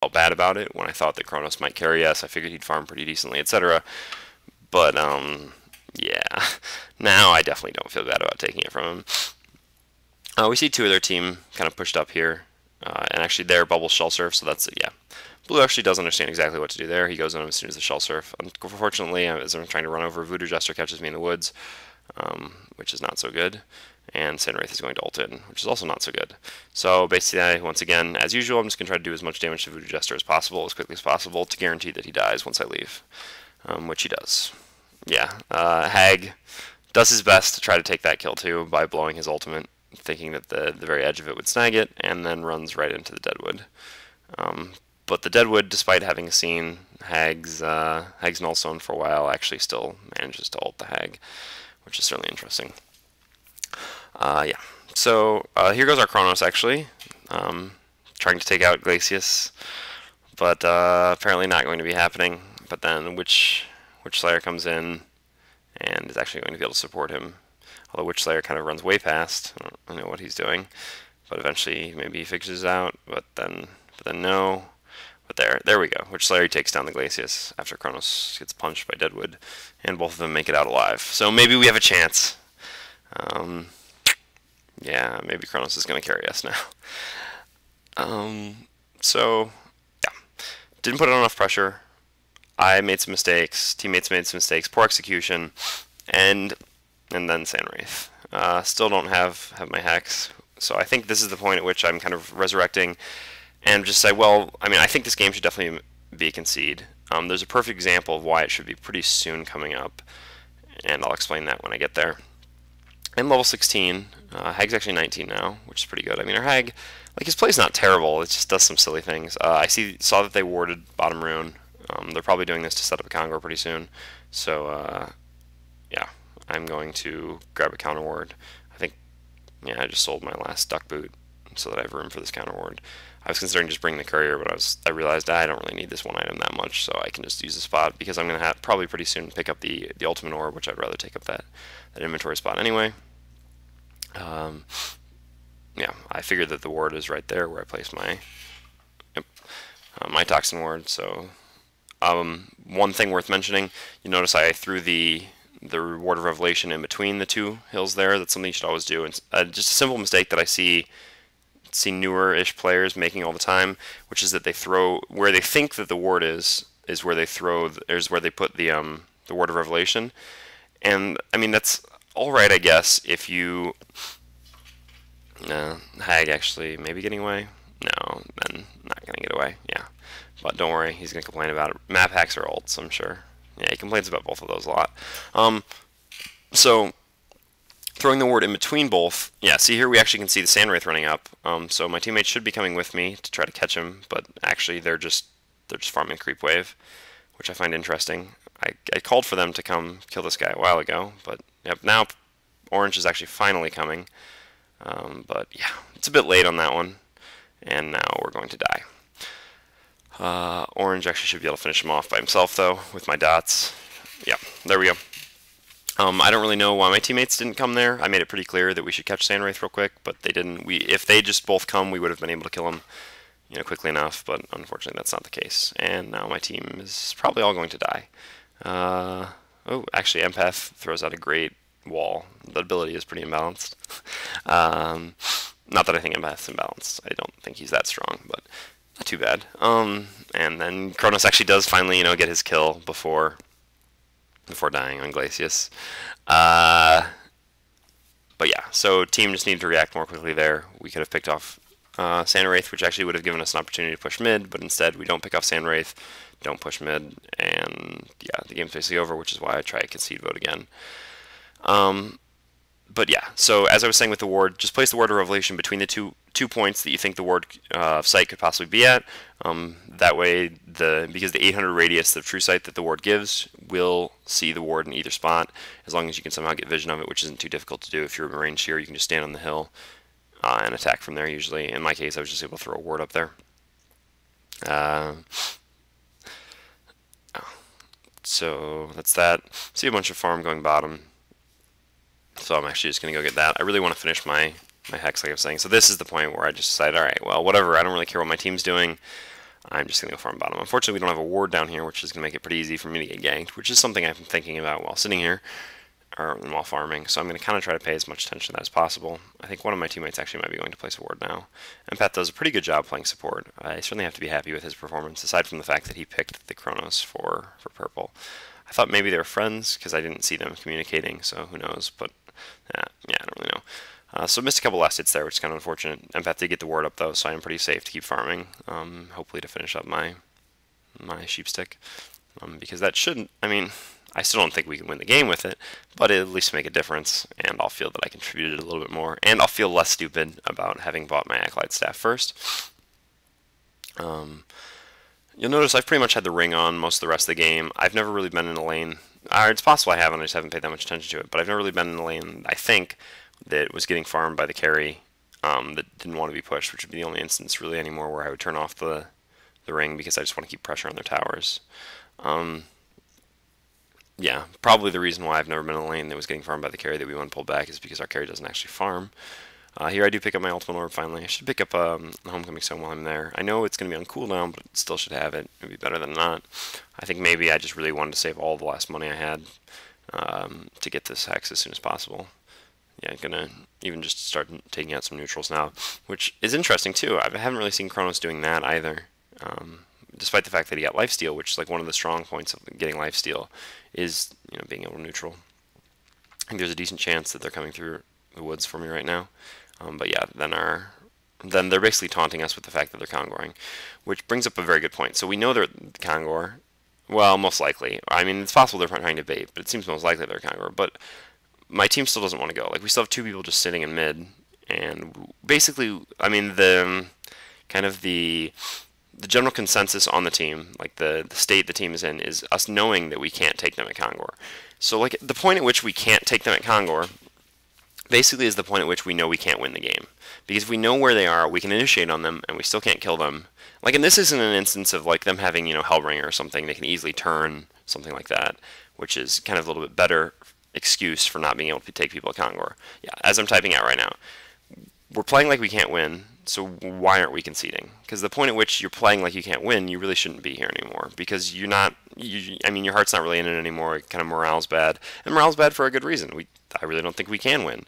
felt bad about it when I thought that Kronos might carry us. I figured he'd farm pretty decently, etc. But yeah, now I definitely don't feel bad about taking it from him. We see two of their team kind of pushed up here, and actually they're bubble shell surf, so that's yeah. Blue actually does understand exactly what to do there. He goes on as soon as the shell surf. Unfortunately, as I'm trying to run over, Voodoo Jester catches me in the woods, which is not so good. And Sandwraith is going to ult in, which is also not so good. So basically, once again, as usual, I'm just going to try to do as much damage to Voodoo Jester as possible, as quickly as possible, to guarantee that he dies once I leave, which he does. Yeah, Hag does his best to try to take that kill too by blowing his ultimate, thinking that the very edge of it would snag it, and then runs right into the Deadwood. But the Deadwood, despite having seen Hag's Nullstone for a while, actually still manages to ult the Hag, which is certainly interesting. Yeah, so here goes our Kronos actually, trying to take out Glacius, but apparently not going to be happening. But then Witch Slayer comes in and is actually going to be able to support him. Although Witch Slayer kind of runs way past. I don't know what he's doing, but eventually maybe he figures it out. But then no. But there we go. Witch Slayer takes down the Glacius after Kronos gets punched by Deadwood, and both of them make it out alive. So maybe we have a chance. Yeah, maybe Kronos is going to carry us now. So, yeah. Didn't put on enough pressure. I made some mistakes. Teammates made some mistakes. Poor execution. And then Sandwraith. Still don't have my Hex. So I think this is the point at which I'm kind of resurrecting and just say, well, I mean, I think this game should definitely be a concede. There's a perfect example of why it should be pretty soon coming up. And I'll explain that when I get there. I'm level 16. Hag's actually 19 now, which is pretty good. I mean, our Hag, like, his play's not terrible. It just does some silly things. I saw that they warded bottom rune. They're probably doing this to set up a Congo pretty soon. So, yeah, I'm going to grab a counter ward. I think, yeah, I just sold my last duck boot so that I have room for this counter ward. I was considering just bringing the courier, but I realized I don't really need this one item that much, so I can just use the spot because I'm going to have probably pretty soon pick up the ultimate orb, which I'd rather take up that inventory spot anyway. Yeah, I figured that the ward is right there where I placed my my toxin ward. So one thing worth mentioning, you notice I threw the Ward of Revelation in between the two hills there. That's something you should always do. And just a simple mistake that I see newer-ish players making all the time, which is that they throw where they think that the ward is where they put the Ward of Revelation. And I mean, that's all right, I guess, if you Hag actually maybe getting away. No, then not gonna get away. Yeah, but don't worry, he's gonna complain about it. Map hacks are ults, I'm sure. Yeah, he complains about both of those a lot. So throwing the ward in between both, yeah, see here we actually can see the Sandwraith running up. So my teammates should be coming with me to try to catch him, but actually they're just farming creep wave, which I find interesting. I called for them to come kill this guy a while ago, but yep, now Orange is actually finally coming. But yeah, it's a bit late on that one, and now we're going to die. Orange actually should be able to finish him off by himself, though, with my dots. Yeah, there we go. I don't really know why my teammates didn't come there. I made it pretty clear that we should catch Sandwraith real quick, but they didn't. If they just both come, we would have been able to kill him, quickly enough. But unfortunately, that's not the case. And now my team is probably all going to die. Oh, actually, Empath throws out a great wall. The ability is pretty imbalanced. Not that I think Empath's imbalanced. I don't think he's that strong, but not too bad. And then Kronos actually does finally, get his kill before dying on Glacius. But yeah, so team just needed to react more quickly there. We could have picked off Sandwraith, which actually would have given us an opportunity to push mid, but instead we don't pick off Sandwraith, don't push mid, and yeah, the game's basically over, which is why I try a concede vote again. But yeah, so as I was saying with the ward, just place the Ward of Revelation between the two points that you think the ward site could possibly be at. That way, because the 800 radius of true sight that the ward gives will see the ward in either spot, as long as you can somehow get vision of it, which isn't too difficult to do. If you're a range here, you can just stand on the hill and attack from there usually. In my case, I was just able to throw a ward up there. So that's that. See a bunch of farm going bottom. So I'm actually just going to go get that. I really want to finish my Hex, like I was saying. So this is the point where I just decided, all right, well, whatever. I don't really care what my team's doing. I'm just going to go farm bottom. Unfortunately, we don't have a ward down here, which is going to make it pretty easy for me to get ganked, which is something I've been thinking about while sitting here, or while farming, so I'm going to kind of try to pay as much attention to that as possible. I think one of my teammates actually might be going to place a ward now. Empath does a pretty good job playing support. I certainly have to be happy with his performance, aside from the fact that he picked the Chronos for purple. I thought maybe they were friends, because I didn't see them communicating, so who knows, but yeah, I don't really know. So missed a couple last hits there, which is kind of unfortunate. Empath did get the ward up, though, so I am pretty safe to keep farming, hopefully to finish up my sheep stick, because that shouldn't, I mean, I still don't think we can win the game with it, but it'll at least make a difference, and I'll feel that I contributed a little bit more, and I'll feel less stupid about having bought my Acolyte staff first. You'll notice I've pretty much had the ring on most of the rest of the game. I've never really been in a lane. It's possible I haven't, I just haven't paid that much attention to it, but I've never really been in a lane, I think, that was getting farmed by the carry that didn't want to be pushed, which would be the only instance really anymore where I would turn off the ring because I just want to keep pressure on their towers. Yeah, probably the reason why I've never been in a lane that was getting farmed by the carry that we want to pull back is because our carry doesn't actually farm. Here I do pick up my ultimate orb finally. I should pick up a homecoming stone while I'm there. I know it's going to be on cooldown, but still should have it. It would be better than not. I think maybe I just really wanted to save all the last money I had to get this hex as soon as possible. Yeah, I'm going to even just start taking out some neutrals now, which is interesting too. I haven't really seen Chronos doing that either. Despite the fact that he got lifesteal, which is like one of the strong points of getting lifesteal, is being able to neutral. I think there's a decent chance that they're coming through the woods for me right now. But yeah, then they're basically taunting us with the fact that they're Kongoring, which brings up a very good point. So we know they're Kongor. Well, most likely. I mean, it's possible they're trying to bait, but it seems most likely they're Kongor. But my team still doesn't want to go. Like, we still have two people just sitting in mid, and basically, I mean, the general consensus on the team, like the state the team is in, is us knowing that we can't take them at Kongor. So, like, the point at which we can't take them at Kongor basically is the point at which we know we can't win the game. Because if we know where they are, we can initiate on them, and we still can't kill them. Like, and this isn't an instance of, like, them having, Hellbringer or something. They can easily turn, something like that, which is kind of a little bit better excuse for not being able to take people at Kongor. Yeah, as I'm typing out right now. We're playing like we can't win, so why aren't we conceding? Because the point at which you're playing like you can't win, you really shouldn't be here anymore. Because you're not, I mean, your heart's not really in it anymore. Kind of morale's bad. And morale's bad for a good reason. I really don't think we can win.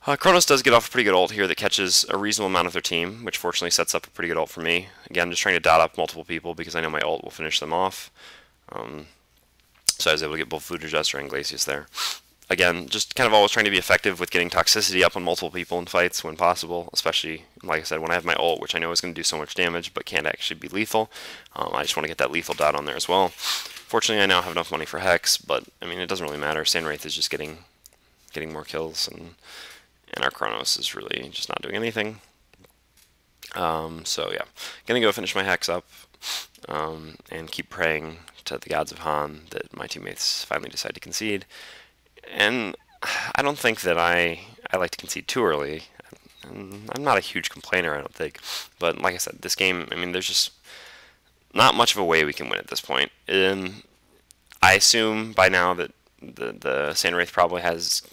Chronos does get off a pretty good ult here that catches a reasonable amount of their team, which fortunately sets up a pretty good ult for me. Again, just trying to dot up multiple people because I know my ult will finish them off. So I was able to get both Voodoo Jester and Glacius there. Again, just kind of always trying to be effective with getting toxicity up on multiple people in fights when possible, especially, like I said, when I have my ult, which I know is going to do so much damage but can't actually be lethal. I just want to get that lethal dot on there as well. Fortunately, I now have enough money for Hex, but, I mean, it doesn't really matter. Sandwraith is just getting more kills, and our Chronos is really just not doing anything. So, yeah. Going to go finish my Hex up and keep praying to the gods of Han that my teammates finally decide to concede. And I don't think that I like to concede too early. I'm not a huge complainer, I don't think. But like I said, this game, I mean, there's just not much of a way we can win at this point. And I assume by now that the Sandwraith probably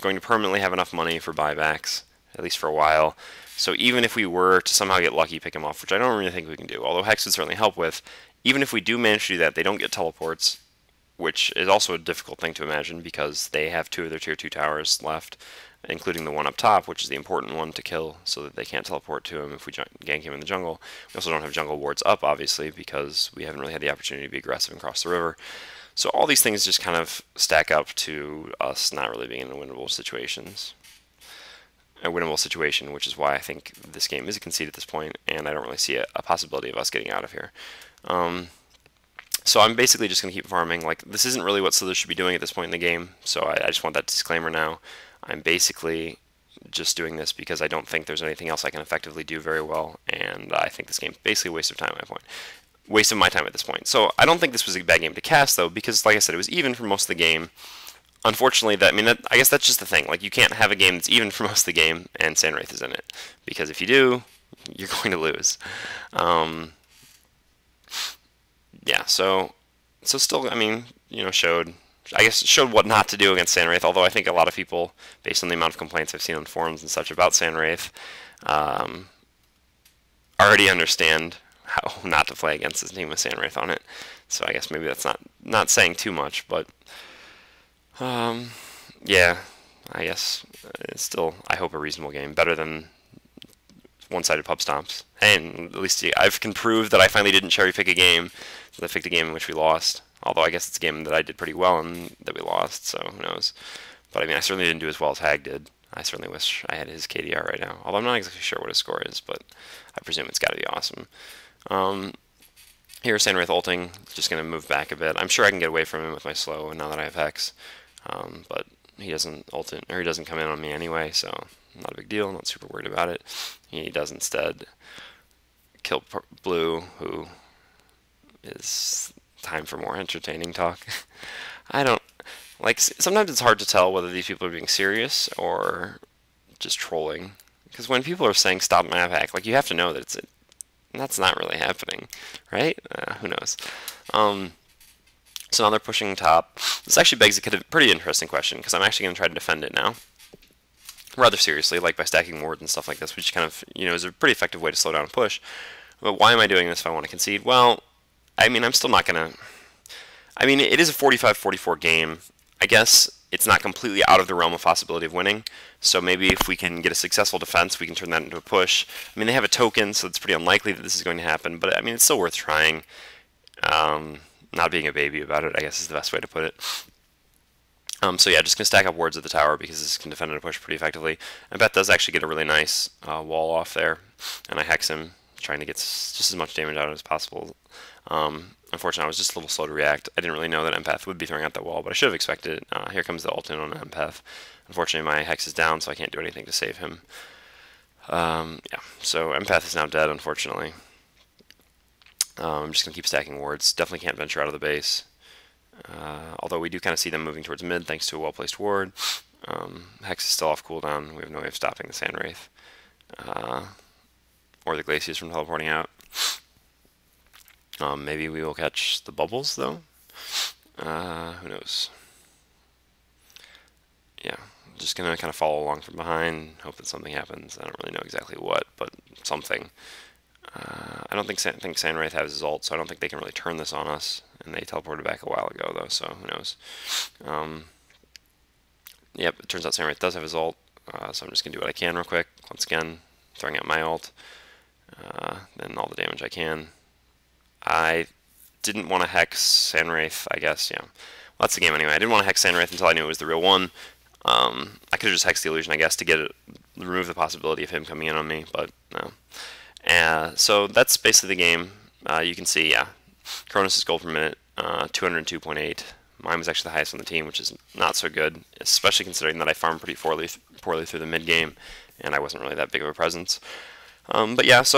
going to permanently have enough money for buybacks, at least for a while. So even if we were to somehow get lucky, pick him off, which I don't really think we can do, although Hex would certainly help with, even if we do manage to do that, they don't get teleports, which is also a difficult thing to imagine because they have two of their tier 2 towers left, including the one up top, which is the important one to kill so that they can't teleport to him if we gank him in the jungle. We also don't have jungle wards up, obviously, because we haven't really had the opportunity to be aggressive and cross the river. So all these things just kind of stack up to us not really being in winnable situations. A winnable situation, which is why I think this game is a concede at this point, and I don't really see a possibility of us getting out of here. So I'm basically just going to keep farming. Like, this isn't really what Slither should be doing at this point in the game, so I just want that disclaimer now. I'm basically just doing this because I don't think there's anything else I can effectively do very well, and I think this game is basically a waste of time at my point. Waste of my time at this point. So I don't think this was a bad game to cast, though, because, like I said, it was even for most of the game. Unfortunately, I guess that's just the thing. Like, you can't have a game that's even for most of the game, and Sandwraith is in it. Because if you do, you're going to lose. Yeah, so still, I mean, showed what not to do against Sandwraith, although I think a lot of people, based on the amount of complaints I've seen on forums and such about Sandwraith, already understand how not to play against this team with Sandwraith on it. So I guess maybe that's not saying too much, but yeah, I guess it's still, I hope, a reasonable game, better than one-sided pub stomps. And at least I can prove that I finally didn't cherry pick a game. So I picked a game in which we lost. Although I guess it's a game that I did pretty well and that we lost, so who knows. But I mean, I certainly didn't do as well as Hag did. I certainly wish I had his KDR right now. Although I'm not exactly sure what his score is, but I presume it's got to be awesome. Here, Sandwraith ulting, just going to move back a bit. I'm sure I can get away from him with my slow now that I have Hex. But he doesn't ult in, or he doesn't come in on me anyway, so not a big deal. I'm not super worried about it. He does instead kill Blue, who is time for more entertaining talk. I don't like. Sometimes it's hard to tell whether these people are being serious or just trolling. Because when people are saying stop map hack, like, you have to know that that's not really happening, right? Who knows? So now they're pushing top. This actually begs a pretty interesting question, because I'm actually going to try to defend it now, rather seriously, like by stacking wards and stuff like this, which kind of, is a pretty effective way to slow down a push. But why am I doing this if I want to concede? Well, I mean, I'm still not going to... I mean, it is a 45-44 game. I guess it's not completely out of the realm of possibility of winning. So maybe if we can get a successful defense, we can turn that into a push. I mean, they have a token, so it's pretty unlikely that this is going to happen. But, I mean, it's still worth trying. Not being a baby about it, I guess, is the best way to put it. So yeah, just going to stack up wards at the tower because this can defend and push pretty effectively. And Beth does actually get a really nice wall off there. And I hex him, trying to get just as much damage out as possible. Unfortunately, I was just a little slow to react. I didn't really know that Empath would be throwing out that wall, but I should have expected it. Here comes the ult in on Empath. Unfortunately, my hex is down, so I can't do anything to save him. Yeah, so Empath is now dead, unfortunately. I'm just going to keep stacking wards. Definitely can't venture out of the base. Although we do kind of see them moving towards mid thanks to a well-placed ward. Hex is still off cooldown. We have no way of stopping the Sandwraith. Or the Glaciers from teleporting out. Maybe we will catch the bubbles, though. Who knows? Yeah, just going to kind of follow along from behind, hope that something happens. I don't really know exactly what, but something. I don't think Sandwraith has his ult, so I don't think they can really turn this on us. And they teleported back a while ago, though, so who knows. Yep, it turns out Sandwraith does have his ult, so I'm just going to do what I can real quick. Once again, throwing out my ult, then all the damage I can. I didn't want to hex Sandwraith, I guess, yeah. Well, that's the game anyway. I didn't want to hex Sandwraith until I knew it was the real one. I could have just hexed the illusion, I guess, to remove the possibility of him coming in on me, but no. So that's basically the game. You can see, yeah, Cronus' gold per minute, 202.8. Mine was actually the highest on the team, which is not so good, especially considering that I farmed pretty poorly through the mid game, and I wasn't really that big of a presence. But yeah, so